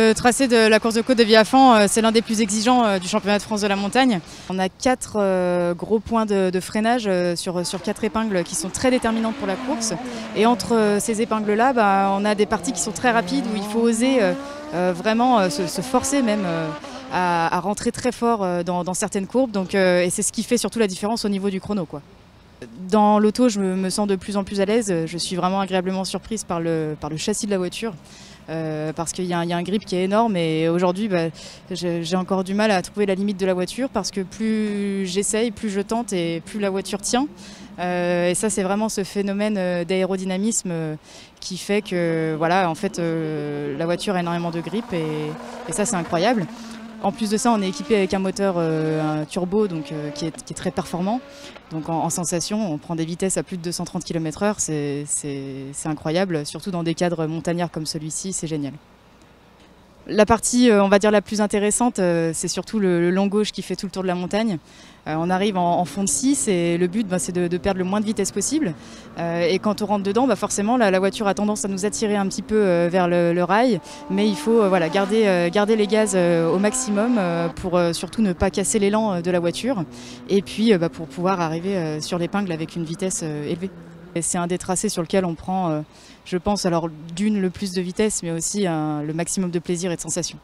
Le tracé de la course de côte de Viafan, c'est l'un des plus exigeants du championnat de France de la montagne. On a 4 gros points de freinage sur 4 épingles qui sont très déterminantes pour la course. Et entre ces épingles-là, on a des parties qui sont très rapides où il faut oser vraiment se forcer même à rentrer très fort dans certaines courbes. Et c'est ce qui fait surtout la différence au niveau du chrono, quoi. Dans l'auto, je me sens de plus en plus à l'aise. Je suis vraiment agréablement surprise par le châssis de la voiture. Parce qu'il y a un grip qui est énorme et aujourd'hui j'ai encore du mal à trouver la limite de la voiture parce que plus j'essaye, plus je tente et plus la voiture tient. Et ça, c'est vraiment ce phénomène d'aérodynamisme qui fait que voilà, en fait, la voiture a énormément de grip et ça, c'est incroyable. En plus de ça, on est équipé avec un moteur un turbo qui est très performant. Donc en sensation, on prend des vitesses à plus de 230 km/h, c'est incroyable, surtout dans des cadres montagnards comme celui-ci, c'est génial. La partie, on va dire, la plus intéressante, c'est surtout le long gauche qui fait tout le tour de la montagne. On arrive en fond de 6 et le but, c'est de perdre le moins de vitesse possible. Et quand on rentre dedans, forcément, la voiture a tendance à nous attirer un petit peu vers le rail. Mais il faut voilà, garder les gaz au maximum pour surtout ne pas casser l'élan de la voiture. Et puis pour pouvoir arriver sur l'épingle avec une vitesse élevée. C'est un des tracés sur lequel on prend, je pense, alors d'une le plus de vitesse, mais aussi le maximum de plaisir et de sensations.